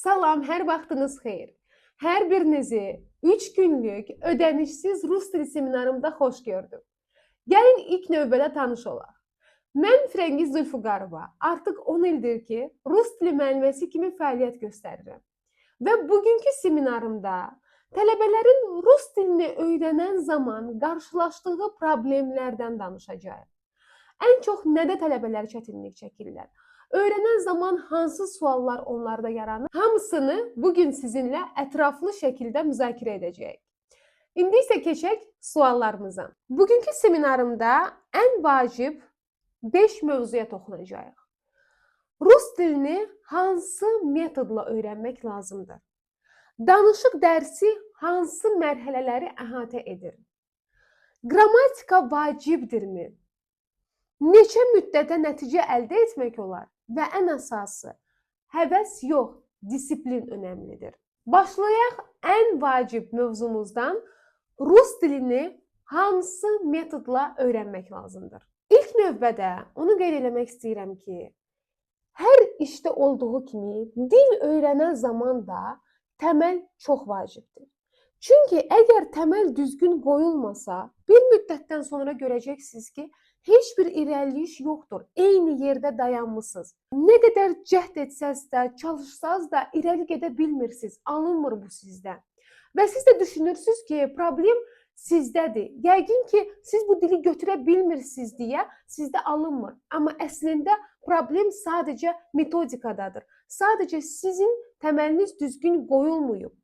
Salam, hər vaxtınız xeyir. Hər birinizi 3 günlük ödənişsiz rus dili seminarımda xoş gördüm. Gəlin ilk növbədə tanış olaq. Mən Frəngiz Zülfüqarova. Artıq 10 ildir ki, rus dili müəlliməsi kimi fəaliyyət göstərirəm. Və bugünkü seminarımda tələbələrin rus dilini öyrənən zaman qarşılaşdığı problemlərdən danışacağıq. Ən çox nədə tələbələr çətinlik çəkirlər? Öyrənən zaman hansı suallar onlarda yaranır? Hamısını bugün sizinlə ətraflı şəkildə müzakirə edəcəyik. İndi isə keçək suallarımıza. Bugünkü seminarımda ən vacib 5 mövzuya toxunacağıq. Rus dilini hansı metodla öyrənmək lazımdır? Danışıq dərsi hansı mərhələləri əhatə edir? Qrammatika vacibdirmi? Neçə müddətə nəticə əldə etmək olar? Və ən əsası, həvəs yox, disiplin önəmlidir. Başlayaq ən vacib mövzumuzdan rus dilini hansı metodla öyrənmək lazımdır? İlk növbədə onu qeyd etmək istəyirəm ki, hər işdə olduğu kimi dil öyrənən zaman da təməl çox vacibdir. Çünki əgər təməl düzgün qoyulmasa, bir müddətdən sonra görəcəksiniz ki, heç bir irəliləyiş yoxdur. Eyni yerdə dayanmısınız. Nə qədər cəhd etsəz də, çalışsaz da irəli gedə bilmirsiniz. Alınmır bu sizdən. Və siz də düşünürsünüz ki, problem sizdədir. Yəqin ki, siz bu dili götürə bilmirsiniz deyə sizdə alınmır. Amma əslində problem sadəcə metodikadadır. Sadəcə sizin təməliniz düzgün qoyulmayıb.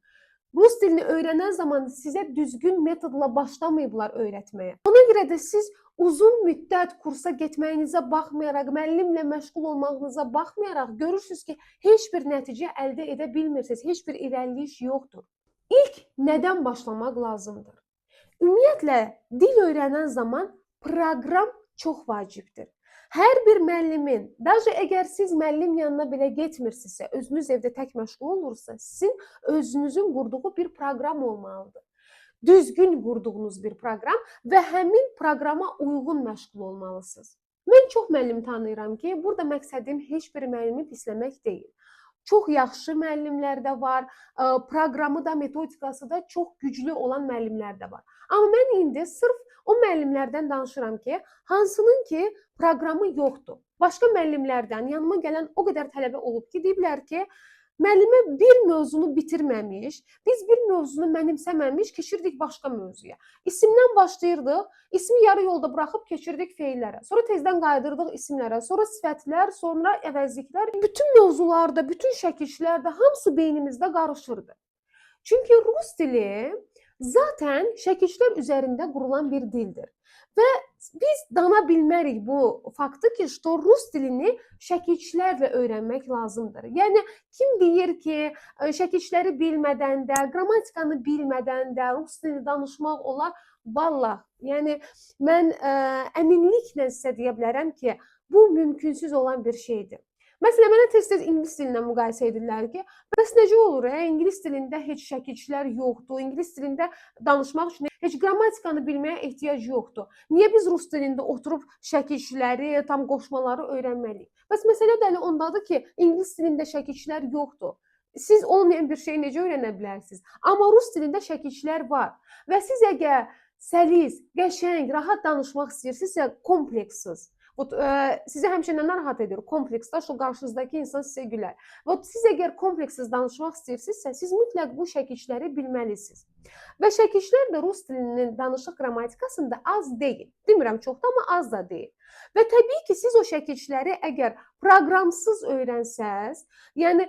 Rus dilini öyrənən zaman sizə düzgün metodla başlamayıblar öyrətməyə. Ona görə də siz uzun müddət kursa getməyinizə baxmayaraq, müəllimlə məşğul olmağınıza baxmayaraq görürsünüz ki, heç bir nəticə əldə edə bilmirsiniz, heç bir irəliləyiş yoxdur. İlk nədən başlamaq lazımdır? Ümumiyyətlə, dil öyrənən zaman proqram çox vacibdir. Hər bir müəllimin, даже əgər siz müəllim yanına belə getmirsinizsə, özünüz evdə tək məşğul olursa, sizin özünüzün qurduğu bir proqram olmalıdır. Düzgün qurduğunuz bir proqram və həmin proqrama uyğun məşğul olmalısınız. Mən çox müəllim tanıyıram ki, burada məqsədim heç bir müəllimi pisləmək deyil. Çox yaxşı müəllimlər də var, proqramı da, metodikası da çox güclü olan müəllimlər də var. Amma mən indi sırf o müəllimlərdən danışıram ki, hansının ki proqramı yoxdur. Başqa müəllimlərdən yanıma gələn o qədər tələbə olub ki, deyiblər ki, müəllimə bir mövzunu bitirməmiş, biz bir mövzunu mənimsəməmiş, keçirdik başqa mövzuya. İsimdən başlayırdıq, ismi yarı yolda buraxıb keçirdik feillərə. Sonra tezdən qayıdırdıq isimlərə, sonra sifətlər, sonra əvəzliklər. Bütün mövzularda, bütün şəkillərdə hamısı beynimizdə qarışırdı. Çünki rus dili zaten şəkillər üzərində qurulan bir dildir. Və biz dana bilmərik bu faktı ki, rus dilini şəkillərlə öyrənmək lazımdır. Yəni, kim deyir ki, şəkilləri bilmədən də, qrammatikanı bilmədən də rus dilini danışmaq olar? Vallah, yəni mən əminliklə sizə deyə bilərəm ki, bu mümkünsüz olan bir şeydir. Məsələn, mənə tez-tez ingilis dilindən müqayisə edirlər ki, bəs necə olur, ingilis dilində heç şəkillər yoxdur, ingilis dilində danışmaq üçün heç qrammatikanı bilməyə ehtiyac yoxdur. Niyə biz rus dilində oturub şəkilləri, tam qoşmaları öyrənməliyik? Bəs məsələ də ondadır ki, ingilis dilində şəkillər yoxdur. Siz olmayan bir şeyi necə öyrənə bilərsiniz? Amma rus dilində şəkillər var. Və siz əgər səlis, qəşəng, rahat danışmaq istəyirsinizsə, komplekssiz. Sizi həmişə nə narahat edir? Kompleksdə şu qarşınızdakı insan sizə gülər. Siz əgər komplekssiz danışmaq istəyirsinizsə, siz mütləq bu şəkilləri bilməlisiniz. Və şəkillər də rus dilinin danışıq qrammatikasında az deyil. Demirəm çoxda, amma az da deyil. Və təbii ki, siz o şəkilləri əgər proqramsız öyrənsəz, yəni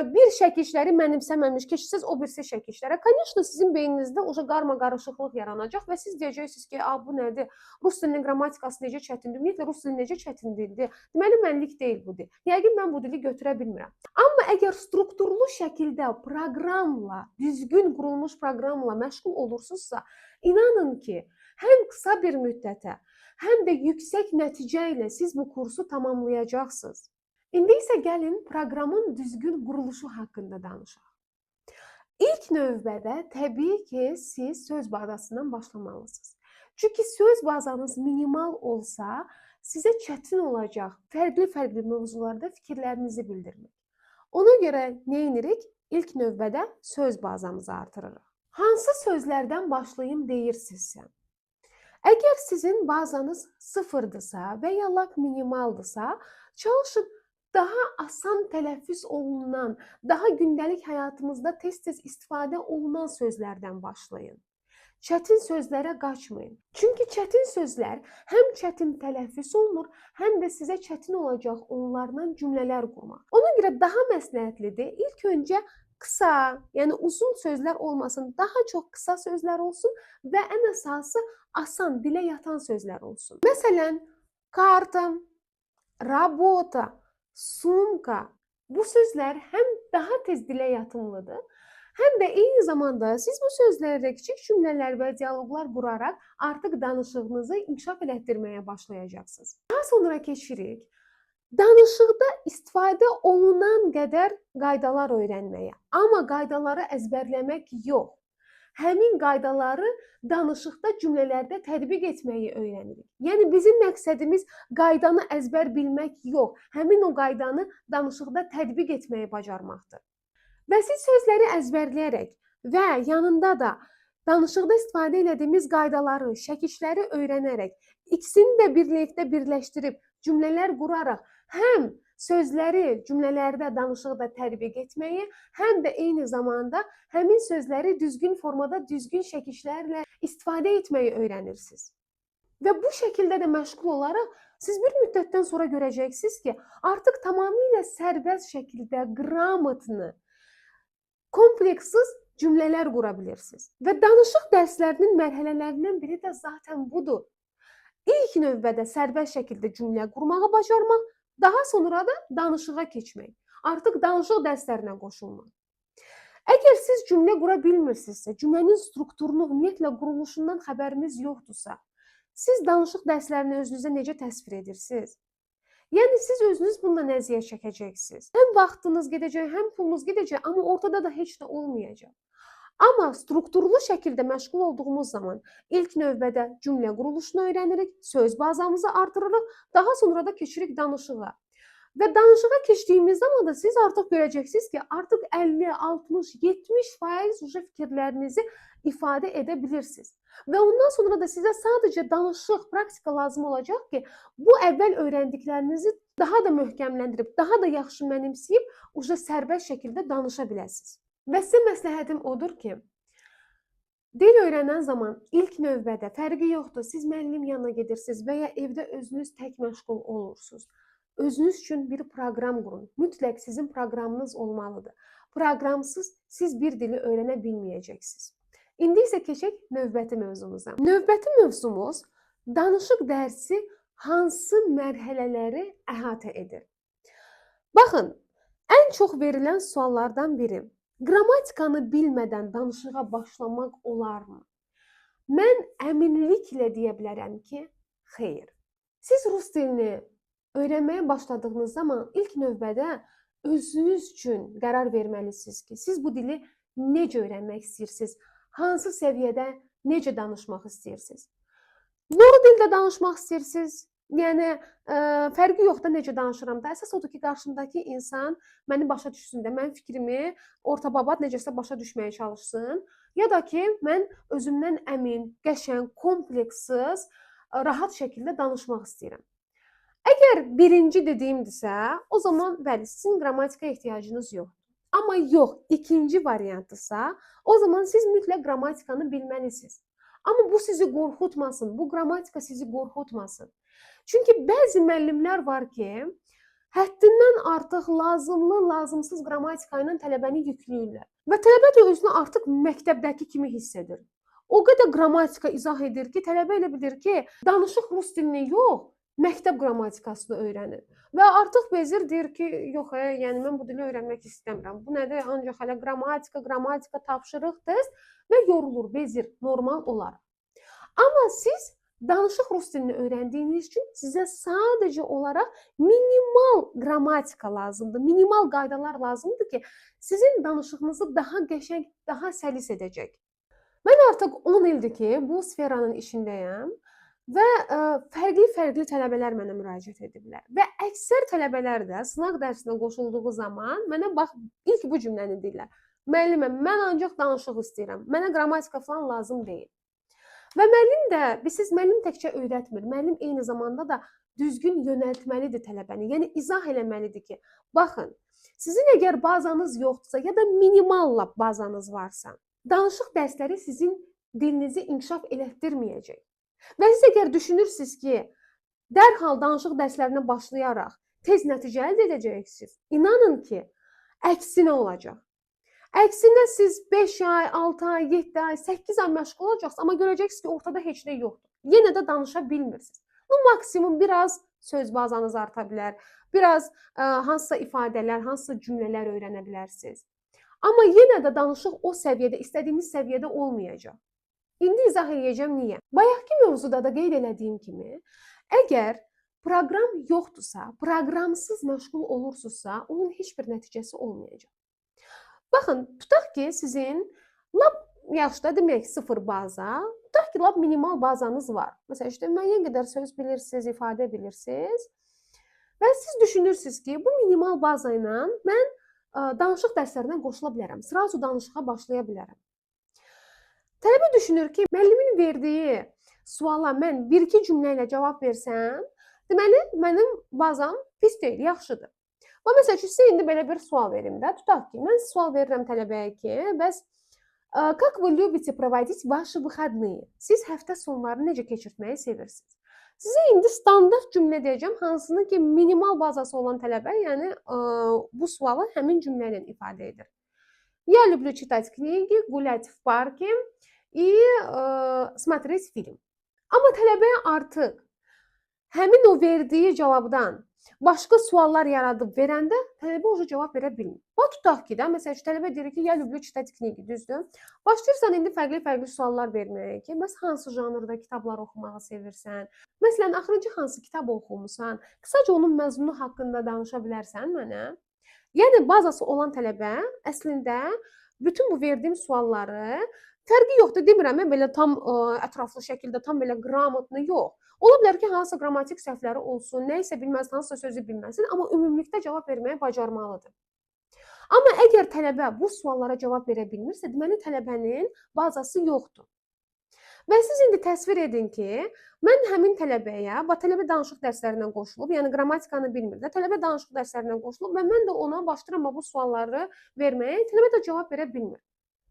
bir şəkilləri mənimsəməmiş keçsəz o birisi şəkillərə, конечно, sizin beyninizdə qarma-qarışıqlıq yaranacaq və siz deyəcəksiniz ki, bu nədir? Rus dilinin qrammatikası necə çətindir? Ümumiyyətlə, rus dili necə çətin dildir? Deməli, mənlik deyil bu dil. Yəqin mən bu dili götürə bilmirəm. Amma əgər strukturlu şəkildə proqramla, düzgün qurulmuş proqramla məşğul olursunuzsa, inanın ki, həm qısa bir müddətə, həm də yüksək nəticə ilə siz bu kursu tamamlayacaqsınız. İndi isə gəlin proqramın düzgün quruluşu haqqında danışaq. İlk növbədə təbii ki, siz söz bazasından başlamalısınız. Çünki söz bazanız minimal olsa, sizə çətin olacaq fərqli-fərqli mövzularda fikirlərinizi bildirmək. Ona görə nə edirik? İlk növbədə söz bazamızı artırırıq. Hansı sözlərdən başlayım deyirsinizsə, əgər sizin bazanız sıfırdırsa və ya lap minimaldırsa, çalışın daha asan tələffüz olunan, daha gündəlik həyatımızda tez-tez istifadə olunan sözlərdən başlayın. Çətin sözlərə qaçmayın. Çünki çətin sözlər həm çətin tələffüz olunur, həm də sizə çətin olacaq onlarla cümlələr qurmaq. Ona görə daha məsləhətlidir. İlk öncə qısa, yəni uzun sözlər olmasın, daha çox qısa sözlər olsun və ən əsası asan, dilə yatan sözlər olsun. Məsələn, karta, rabota, sumka bu sözlər həm daha tez dilə yatımlıdır, həm də eyni zamanda siz bu sözlərlə kiçik cümlələr və dialoqlar quraraq artıq danışığınızı inkişaf elətdirməyə başlayacaqsınız. Daha sonra keçirik danışıqda istifadə olunan qədər qaydalar öyrənməyə. Amma qaydaları əzbərləmək yox. Həmin qaydaları danışıqda cümlələrdə tətbiq etməyi öyrənirik. Yəni bizim məqsədimiz qaydanı əzbər bilmək yox, həmin o qaydanı danışıqda tətbiq etməyi bacarmaqdır. Və siz sözləri əzbərləyərək və yanında da danışıqda istifadə etdiyimiz qaydaları, şəkilləri öyrənərək, ikisini də birlikdə birləşdirib cümlələr quraraq həm sözləri cümlələrdə, danışıqda tətbiq etməyi, həm də eyni zamanda həmin sözləri düzgün formada, düzgün şəkillərlə istifadə etməyi öyrənirsiniz. Və bu şəkildə də məşğul olaraq siz bir müddətdən sonra görəcəksiniz ki, artıq tamamilə sərbəst şəkildə qramatını, komplekssiz cümlələr qura bilirsiniz. Və danışıq dərslərinin mərhələlərindən biri də zaten budur. İlk növbədə sərbəst şəkildə cümlə qurmağı bacarmaq, daha sonra da danışığa keçmək. Artıq danışıq dərslərinə qoşulmaq. Əgər siz cümlə qura bilmirsinizsə, cümlənin strukturunu, ümumiyyətlə quruluşundan xəbəriniz yoxdursa, siz danışıq dərslərini özünüzə necə təsvir edirsiniz? Yəni siz özünüz bundan əziyyət çəkəcəksiniz. Həm vaxtınız gedəcək, həm pulunuz gedəcək, amma ortada da heç nə olmayacaq. Amma strukturlu şəkildə məşğul olduğumuz zaman ilk növbədə cümlə quruluşunu öyrənirik, söz bazamızı artırırıq, daha sonra da keçirik danışığa. Və danışığa keçdiyimiz zaman da siz artıq görəcəksiniz ki, artıq 50, 60, 70% fikirlərinizi ifadə edə bilirsiniz. Və ondan sonra da sizə sadəcə danışıq, praktika lazım olacaq ki, bu əvvəl öyrəndiklərinizi daha da möhkəmləndirib, daha da yaxşı mənimsəyib, sərbəst şəkildə danışa biləsiniz. Və sizə məsləhətim odur ki, dil öyrənən zaman ilk növbədə fərqi yoxdur, siz müəllim yanına gedirsiniz və ya evdə özünüz tək məşğul olursunuz. Özünüz üçün bir proqram qurun. Mütləq sizin proqramınız olmalıdır. Proqramsız siz bir dili öyrənə bilməyəcəksiniz. İndi isə keçək növbəti mövzumuza. Növbəti mövzumuz danışıq dərsi hansı mərhələləri əhatə edir? Baxın, ən çox verilən suallardan biri, qrammatikanı bilmədən danışığa başlamaq olarmı? Mən əminliklə deyə bilərəm ki, xeyr. Siz rus dilini öyrənməyə başladığınız zaman ilk növbədə özünüz üçün qərar verməlisiniz ki, siz bu dili necə öyrənmək istəyirsiniz? Hansı səviyyədə necə danışmaq istəyirsiniz? Doğru dildə danışmaq istəyirsiniz? Yəni, fərqi yox da necə danışıram da. Əsas odur ki, qarşımdakı insan məni başa düşsün də, mənim fikrimi orta-babat necəsə başa düşməyə çalışsın. Ya da ki, mən özümdən əmin, qəşəng, komplekssiz, rahat şəkildə danışmaq istəyirəm. Əgər birinci dediyimdirsə, o zaman bəli, sizin qrammatika ehtiyacınız yoxdur. Amma yox, ikinci variantdırsa, o zaman siz mütləq qrammatikanı bilməlisiniz. Amma bu sizi qorxutmasın, bu qrammatika sizi qorxutmasın. Çünki bəzi müəllimlər var ki, həddindən artıq lazımlı, lazımsız qrammatika ilə tələbəni yükləyirlər. Və tələbə də özünü artıq məktəbdəki kimi hiss edir. O qədər qrammatika izah edir ki, tələbə elə bilir ki, danışıq rus dilini yox, məktəb qrammatikasını öyrənir. Və artıq bezir, deyir ki, yox, yəni mən bu dili öyrənmək istəmirəm. Bu nədir? Ancaq hələ qrammatika, tapşırıq, test və yorulur, bezir, normal olar. Amma siz danışıq rus dilini öyrəndiyiniz üçün sizə sadəcə olaraq minimal qrammatika lazımdır, minimal qaydalar lazımdır ki, sizin danışığınızı daha qəşəng, daha səlis edəcək. Mən artıq 10 ildir ki, bu sferanın işindəyəm. və fərqli-fərqli tələbələr mənə müraciət ediblər və əksər tələbələr də sınaq dərsinə qoşulduğu zaman mənə bax ilk bu cümləni deyirlər. Müəllimə, mən ancaq danışıq istəyirəm. Mənə qrammatika falan lazım deyil. Və müəllim də, bilirsiniz, müəllim təkcə öyrətmir. Müəllim eyni zamanda da düzgün yönəltməlidir tələbəni. Yəni izah eləməlidir ki, baxın, sizin əgər bazanız yoxdursa ya da minimal lap bazanız varsa, danışıq dərsləri sizin dilinizi inkişaf elətdirməyəcək. Və siz əgər düşünürsünüz ki, dərhal danışıq dərslərinə başlayaraq tez nəticə əldə edəcəksiniz, inanın ki, əksinə olacaq. Əksinə siz 5 ay, 6 ay, 7 ay, 8 ay məşğul olacaqsınız, amma görəcəksiniz ki, ortada heç nə yoxdur. Yenə də danışa bilmirsiniz. Maksimum biraz söz bazanız arta bilər, biraz hansısa ifadələr, hansısa cümlələr öyrənə bilərsiniz. Amma yenə də danışıq o səviyyədə, istədiyiniz səviyyədə olmayacaq. İndi izah edəcəm niyə. Bayaqki mövzuda da qeyd elədiyim kimi, əgər proqram yoxdursa, proqramsız məşğul olursunuzsa, onun heç bir nəticəsi olmayacaq. Baxın, tutaq ki, sizin lap yaxşı da demək 0 baza, tutaq ki, lap minimal bazanız var. Məsələn, işte müəyyən qədər söz bilirsiniz, ifadə bilirsiniz və siz düşünürsünüz ki, bu minimal baza ilə mən danışıq dərslərinə qoşula bilərəm, sırazu danışığa başlaya bilərəm. Tələbə düşünür ki, müəllimin verdiyi suala mən 1-2 cümlə ilə cavab versəm, deməli, mənim bazam pis deyil, yaxşıdır. Və məsəl üçün, sizə indi belə bir sual verim də. Tutaq ki, mən sual verirəm tələbəyə ki, bəs как вы любите проводить ваши выходные? Siz həftə sonları necə keçirtməyi sevirsiniz? Sizə indi standart cümlə deyəcəm, hansını ki, minimal bazası olan tələbə, yəni bu sualı həmin cümlə ilə ifadə edir. Я люблю читать книги, гулять в парке и смотреть film. Amma tələbəyə artıq həmin o verdiyi cavabdan başqa suallar yaradıb verəndə tələbə o cavab verə bilmir. Bax tutaq ki, məsələn, tələbə deyir ki, я люблю читать книги, düzdür? Başlayırsan indi fərqli-fərqli suallar verməyə ki, bəs hansı janrda kitablar oxumağı sevirsən? Məsələn, axırıncı hansı kitab oxumusan? Qısaca onun məzmunu haqqında danışa bilərsən mənə? Yəni bazası olan tələbə əslində bütün bu verdiyim sualları fərqi yoxdur, demirəm, belə tam ətraflı şəkildə, tam belə qramatlı yox. Ola bilər ki, hansısa qrammatik səhvləri olsun, nə isə bilməsin, hansısa sözü bilməsin, amma ümumilikdə cavab verməyə bacarmalıdır. Amma əgər tələbə bu suallara cavab verə bilmirsə, deməli tələbənin bazası yoxdur. Və siz indi təsvir edin ki, mən həmin tələbəyə, tələbə danışıq dərslərindən qoşulub, yəni qrammatikanı bilmir də, tələbə danışıq dərslərindən qoşulub və mən də ona başlayıram bu sualları verməyə, tələbə də cavab verə bilmir.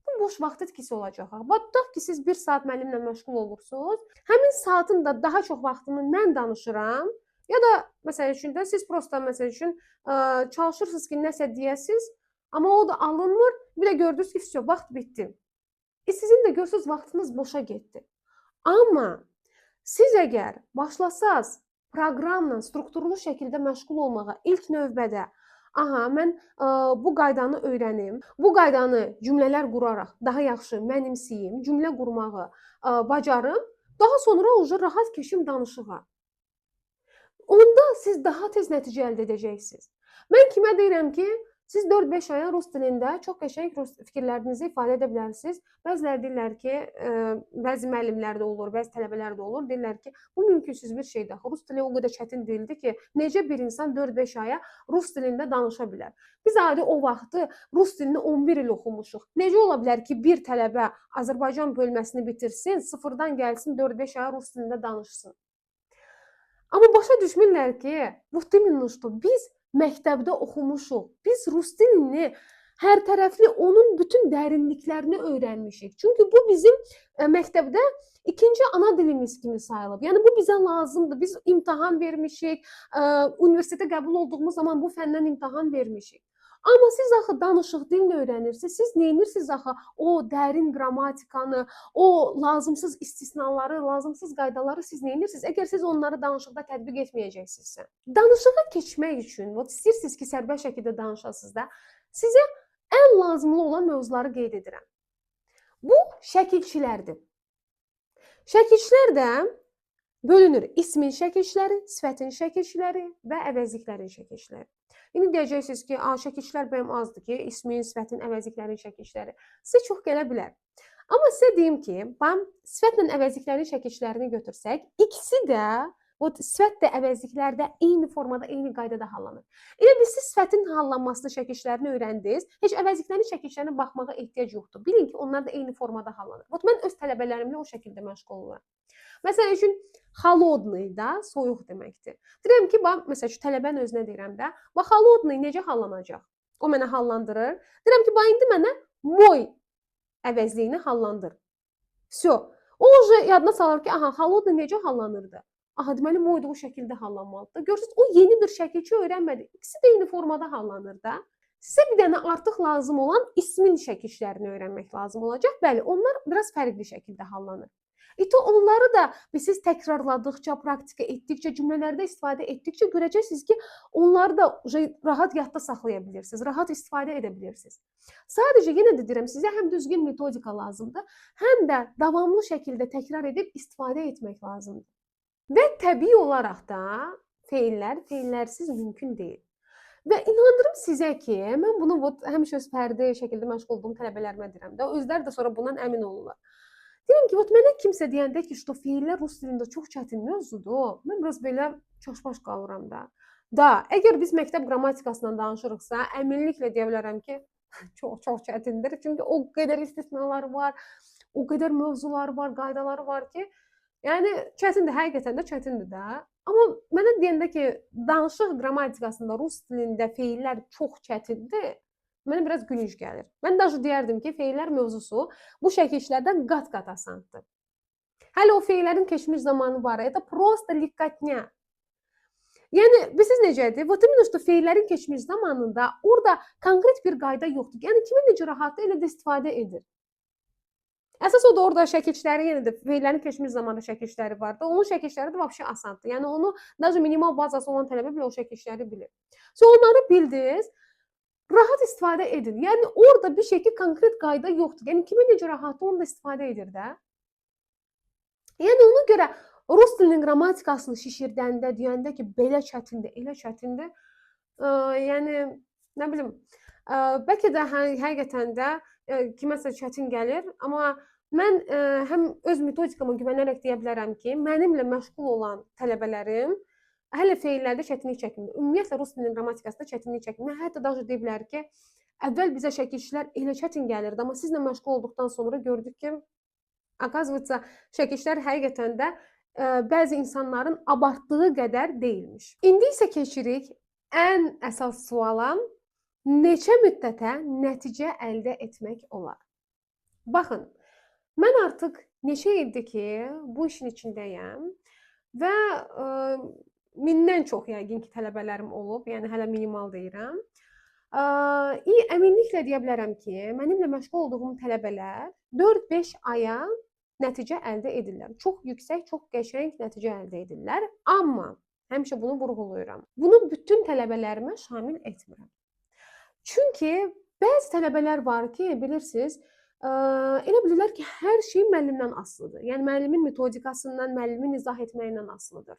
Bu boş vaxt itkisi olacaq. Tutaq ki, siz 1 saat müəllimlə məşğul olursunuz, həmin saatın da daha çox vaxtını mən danışıram, ya da məsəl üçün də siz prosta məsəl üçün çalışırsınız ki, nəsə deyəsiniz, amma o da alınmır, bir də gördünüz ki, vaxt bitdi. Sizin də görürsünüz, vaxtınız boşa getdi. Amma siz əgər başlasaz proqramla strukturlu şəkildə məşğul olmağa ilk növbədə, mən bu qaydanı öyrənim, bu qaydanı cümlələr quraraq daha yaxşı mənimsəyim, cümlə qurmağı bacarım, daha sonra rahat keçim danışığa. Onda siz daha tez nəticə əldə edəcəksiniz. Mən kimə deyirəm ki, siz 4-5 aya rus dilində çox qəşəng fikirlərinizi ifadə edə bilərsiniz. Bəziləri deyirlər ki, bəzi müəllimlər də olur, bəzi tələbələr də olur, deyirlər ki, bu mümkünsüz bir şeydir. Rus dili o qədər çətin dildir ki, necə bir insan 4-5 aya rus dilində danışa bilər? Biz adi o vaxtı rus dilini 11 il oxumuşuq. Necə ola bilər ki, bir tələbə Azərbaycan bölməsini bitirsin, sıfırdan gəlsin, 4-5 aya rus dilində danışsın? Amma başa düşmürlər ki, вот именно что biz məktəbdə oxumuşuq. Biz rus dilini hər tərəfli onun bütün dərinliklərini öyrənmişik. Çünki bu bizim məktəbdə ikinci ana dilimiz kimi sayılıb. Yəni bu bizə lazımdır. Biz imtahan vermişik, universitetə qəbul olduğumuz zaman bu fəndən imtahan vermişik. Amma siz axı danışıq dilini öyrənirsiniz. Siz neyinirsiniz axı o dərin qrammatikanı, o lazımsız istisnaları, lazımsız qaydaları siz neyinirsiniz? Əgər siz onları danışıqda tətbiq etməyəcəksinizsə. Danışığa keçmək üçün, istəyirsiniz ki, sərbəst şəkildə danışasınız da, sizə ən lazımlı olan mövzuları qeyd edirəm. Bu şəkilçilərdir. Şəkilçilər də bölünür. İsmin şəkilçiləri, sifətin şəkilçiləri və əvəzliklərin şəkilçiləri. İndi deyəcəksiniz ki, şəkilçilər bəyəm azdır ki, ismin, sifətin, əvəzliklərin şəkilçiləri. Sizə çox gələ bilər. Amma sizə deyim ki, sifətlə əvəzliklərin çəkilişlərini götürsək, ikisi də sifət də əvəzliklər də eyni formada, eyni qaydada hallanır. Elə bil siz sifətin hallanmasını, çəkilişlərini öyrəndiniz, heç əvəzliklərin çəkilişlərinə baxmağa ehtiyac yoxdur. Bilin ki, onlar da eyni formada hallanır. Mən öz tələbələrimlə o şəkildə məşğul oluram. Məsələn üçün, xalodnıy da soyuq deməkdir. Deyirəm ki, məsələn şu tələbənin özünə deyirəm də, xalodnıy necə hallanacaq? O mənə hallandırır. Deyirəm ki, indi mənə moy əvəzliyini hallandır. Всё. O yadına salır ki, aha, xalodnıy necə hallanırdı? Aha, deməli moy da o şəkildə hallanmalıdır. Görürsüz, o yeni bir şəkilçi öyrənmədi. İkisi də eyni formada hallanır da. Sizə bir dənə artıq lazım olan ismin çəkilişlərini öyrənmək lazım olacaq. Bəli, onlar biraz fərqli şəkildə hallanır. Onları da siz təkrarladıqca, praktika etdikcə, cümlələrdə istifadə etdikcə görəcəksiniz ki, onları da rahat yadda saxlaya bilirsiniz, rahat istifadə edə bilirsiniz. Sadəcə yenə də deyirəm, sizə həm düzgün metodika lazımdır, həm də davamlı şəkildə təkrar edib istifadə etmək lazımdır. Və təbii olaraq da feillərsiz mümkün deyil. Və inandırım sizə ki, mən bunu həmişə öz fərdi şəkildə məşğul olduğum tələbələrimə deyirəm də, özləri də sonra bundan əmin olurlar. Deyirəm ki, mənə kimsə deyəndə ki, feillər rus dilində çox çətin mövzudur, mən biraz belə çaşbaş qalıram da. Əgər biz məktəb qrammatikasından danışırıqsa, əminliklə deyə bilərəm ki, çox çətindir. Çünki o qədər istisnalar var, o qədər mövzular var, qaydaları var ki, yəni çətindir, həqiqətən də çətindir də. Amma mənə deyəndə ki, danışıq qrammatikasında rus dilində feillər çox çətindir, mənə biraz gülünc gəlir. Mən daha deyərdim ki, feillər mövzusu bu çəkilişlərdən qat-qat asandır. Hələ o feillərin keçmiş zamanı var, это просто легкотня. Yəni, bilirsiniz necədir? Именно что feillərin keçmiş zamanında orada konkret bir qayda yoxdur. Yəni, kimin necə rahatdır, elə də istifadə edir. Əsas o da orada şəkilçiləri, yenə də feillərin keçmiş zamanda şəkilçiləri vardı. Onun şəkilçiləri də vəbşə asandır. Yəni onu daha minimal bazası olan tələbə bile o şəkilçiləri bilir. Onları bildiniz, rahat istifadə edin. Yəni orada bir şəkil konkret qayda yoxdur. Yəni kimə necə rahatdır, onu da istifadə edir də. Yəni ona görə rus dilinin qrammatikasını şişirdəndə, deyəndə ki, belə çətindir, elə çətindir. Yəni nə bilim, bəlkə də həqiqətən də kiməsə çətin gəlir, amma mən həm öz metodikama güvənərək deyə bilərəm ki, mənimlə məşğul olan tələbələrim hələ feillərdə çətinlik çəkmir. Ümumiyyətlə rus dilinin qrammatikasında çətinlik çəkmir. Hətta daha deyə bilər ki, əvvəl bizə şəkilçilər elə çətin gəlirdi, amma sizlə məşğul olduqdan sonra gördük ki, oказывается, şəkilçilər həqiqətən də bəzi insanların abartdığı qədər deyilmiş. İndi isə keçirik ən əsas suala. Neçə müddətə nəticə əldə etmək olar? Baxın, mən artıq neçə ildir ki, bu işin içindəyəm və mindən çox yəqin ki, tələbələrim olub, yəni hələ minimal deyirəm. Əminliklə deyə bilərəm ki, mənimlə məşğul olduğum tələbələr 4-5 aya nəticə əldə edirlər. Çox yüksək, çox qəşəng nəticə əldə edirlər, amma həmişə bunu vurğulayıram. Bunu bütün tələbələrimə şamil etmirəm. Çünki bəzi tələbələr var ki, bilirsiniz, elə bilirlər ki, hər şey müəllimdən asılıdır. Yəni müəllimin metodikasından, müəllimin izah etməyindən asılıdır.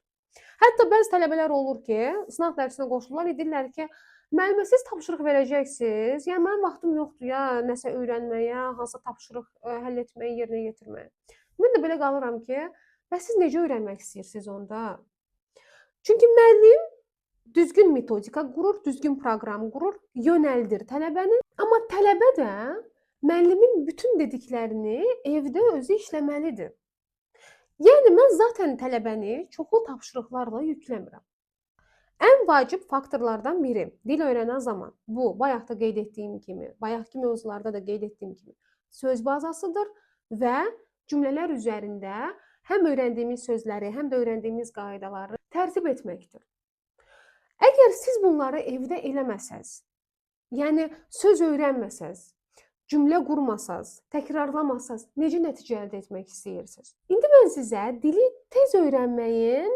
Hətta bəzi tələbələr olur ki, sınaq dərsinə qoşulurlar, deyirlər ki, müəllimə siz tapşırıq verəcəksiniz, yəni mənim vaxtım yoxdur ya, nəsə öyrənməyə, hansısa tapşırıq həll etməyə, yerinə yetirməyə. Mən də belə qalıram ki, bəs siz necə öyrənmək istəyirsiniz onda? Çünki müəllim düzgün metodika qurur, düzgün proqram qurur, yönəldir tələbəni. Amma tələbə də müəllimin bütün dediklərini evdə özü işləməlidir. Yəni mən zaten tələbəni çoxlu tapşırıqlarla yükləmirəm. Ən vacib faktorlardan biri dil öyrənən zaman bu, bayaq da qeyd etdiyim kimi, bayaqki mövzularda da qeyd etdiyim kimi söz bazasıdır və cümlələr üzərində həm öyrəndiyimiz sözləri, həm də öyrəndiyimiz qaydaları tərtib etməkdir. Əgər siz bunları evdə eləməsəz, yəni söz öyrənməsəz, cümlə qurmasaz, təkrarlamasaz, necə nəticə əldə etmək istəyirsiniz? İndi mən sizə dili tez öyrənməyin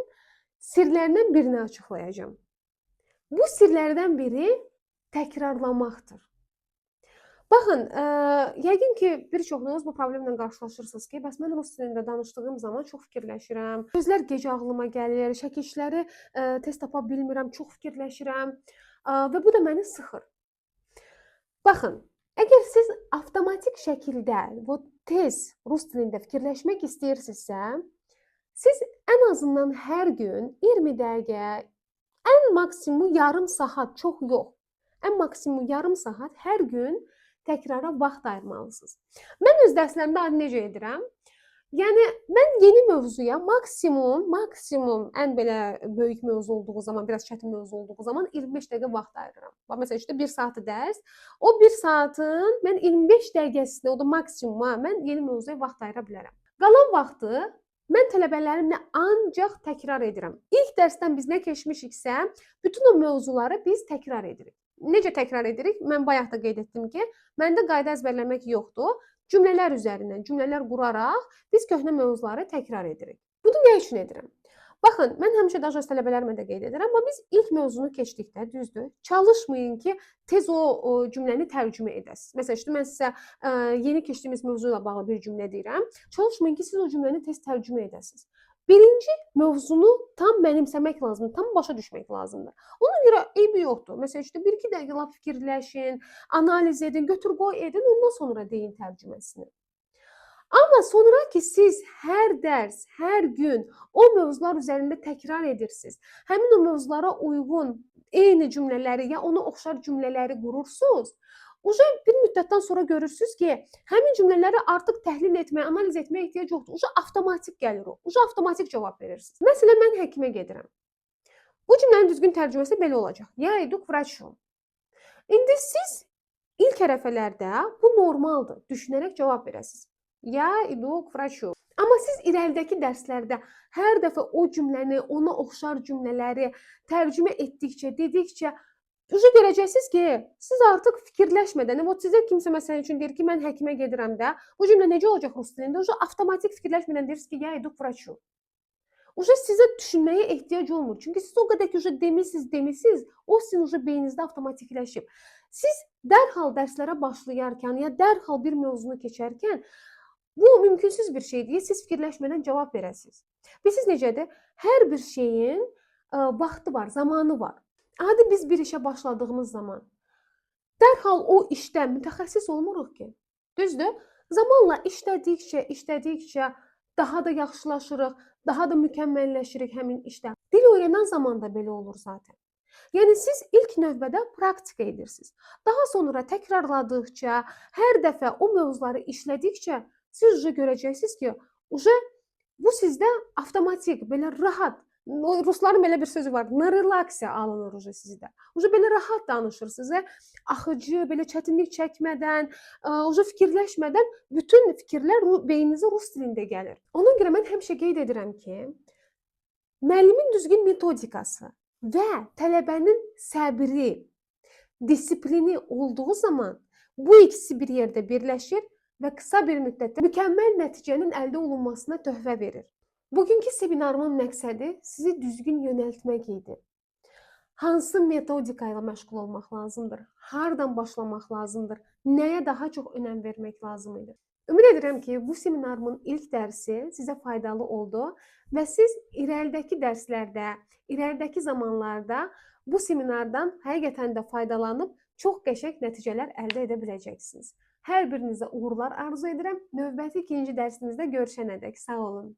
sirlərindən birini açıqlayacağam. Bu sirlərdən biri təkrarlamaqdır. Baxın, yəqin ki, bir çoxunuz bu problemlə qarşılaşırsınız ki, bəs mən rus dilində danışdığım zaman çox fikirləşirəm, sözlər gec ağlıma gəlir, şəkilçiləri tez tapa bilmirəm, çox fikirləşirəm və bu da məni sıxır. Baxın, əgər siz avtomatik şəkildə və tez rus dilində fikirləşmək istəyirsinizsə, siz ən azından hər gün 20 dəqiqə, ən maksimum yarım saat, çox yox, ən maksimum yarım saat hər gün təkrara vaxt ayırmalısınız. Mən öz dərslərimdə necə edirəm? Yəni mən yeni mövzuya maksimum ən belə böyük mövzu olduğu zaman, biraz çətin mövzu olduğu zaman 25 dəqiqə vaxt ayırıram. Bax məsələn işte 1 saatı dərs. O 1 saatın mən 25 dəqiqəsini, o da maksimuma mən yeni mövzuya vaxt ayıra bilərəm. Qalan vaxtı mən tələbələrimlə ancaq təkrar edirəm. İlk dərsdən biz nə keçmişiksə, bütün o mövzuları biz təkrar edirik. Necə təkrar edirik? Mən bayaq da qeyd etdim ki, məndə qayda əzbərləmək yoxdur. Cümlələr üzərindən, cümlələr quraraq biz köhnə mövzuları təkrar edirik. Bunu nə üçün edirəm? Baxın, mən həmişə də öz tələbələrimə də qeyd edirəm, amma biz ilk mövzunu keçdikdə, düzdür, çalışmayın ki, tez o cümləni tərcümə edəsiniz. Məsələn, işte mən sizə yeni keçdiyimiz mövzu ilə bağlı bir cümlə deyirəm. Çalışmayın ki, siz o cümləni tez tərcümə edəsiniz. Birinci mövzunu tam mənimsəmək lazımdır, tam başa düşmək lazımdır. Ona görə eybi yoxdur. Məsələn, işte 1-2 dəqiqə lap fikirləşin, analiz edin, götür-qoy edin, ondan sonra deyin tərcüməsini. Amma sonra ki, siz hər dərs, hər gün o mövzular üzərində təkrar edirsiniz, həmin o mövzulara uyğun eyni cümlələri ya ona oxşar cümlələri qurursunuz, bir müddətdən sonra görürsünüz ki, həmin cümlələri artıq təhlil etməyə, analiz etməyə ehtiyac yoxdur. Avtomatik gəlir o. Avtomatik cavab verirsiniz. Məsələn, mən həkimə gedirəm. Bu cümlənin düzgün tərcüməsi belə olacaq. Я иду к врачу. İndi siz ilk ərəfələrdə bu normaldır. Düşünərək cavab verəsiniz. Я иду к врачу. Amma siz irəlidəki dərslərdə hər dəfə o cümləni, ona oxşar cümlələri tərcümə etdikcə, dedikcə görəcəksiniz ki, siz artıq fikirləşmədən, sizə kimsə məsələn üçün deyir ki, mən həkimə gedirəm də, bu cümlə necə olacaq rus dilində? Avtomatik fikirləşmədən deyirsiniz ki, я иду к врачу. Sizə düşünməyə ehtiyac olmur. Çünki siz o qədər ki, demisiniz, o sizin beyninizdə avtomatikləşib. Siz dərhal dərslərə başlayarkən ya dərhal bir mövzunu keçərkən, bu mümkünsüz bir şeydir. Siz fikirləşmədən cavab verəsiniz. Siz necədir? Hər bir şeyin vaxtı var, zamanı var. Adi biz bir işə başladığımız zaman dərhal o işdə mütəxəssis olmuruq ki. Düzdür? Zamanla işlədikcə daha da yaxşılaşırıq, daha da mükəmməlləşirik həmin işdə. Dil öyrənən zaman da belə olur zaten. Yəni siz ilk növbədə praktika edirsiniz. Daha sonra təkrarladıqca, hər dəfə o mövzuları işlədikcə siz görəcəksiniz ki, bu sizdə avtomatik, belə rahat, rusların belə bir sözü var, na relaksiya alınır sizdə. Belə rahat danışırsınız, axıcı, belə çətinlik çəkmədən, fikirləşmədən bütün fikirlər beyninizə rus dilində gəlir. Ona görə mən həmişə qeyd edirəm ki, müəllimin düzgün metodikası və tələbənin səbri, disiplini olduğu zaman bu ikisi bir yerdə birləşir və qısa bir müddətdə mükəmməl nəticənin əldə olunmasına töhfə verir. Bugünkü seminarımın məqsədi sizi düzgün yönəltmək idi. Hansı metodika ilə məşğul olmaq lazımdır? Hardan başlamaq lazımdır? Nəyə daha çox önəm vermək lazım idi? Ümid edirəm ki, bu seminarımın ilk dərsi sizə faydalı oldu və siz irəlidəki dərslərdə, irəlidəki zamanlarda bu seminardan həqiqətən də faydalanıb çox qəşəng nəticələr əldə edə biləcəksiniz. Hər birinizə uğurlar arzu edirəm. Növbəti ikinci dərsimizdə görüşənədək sağ olun.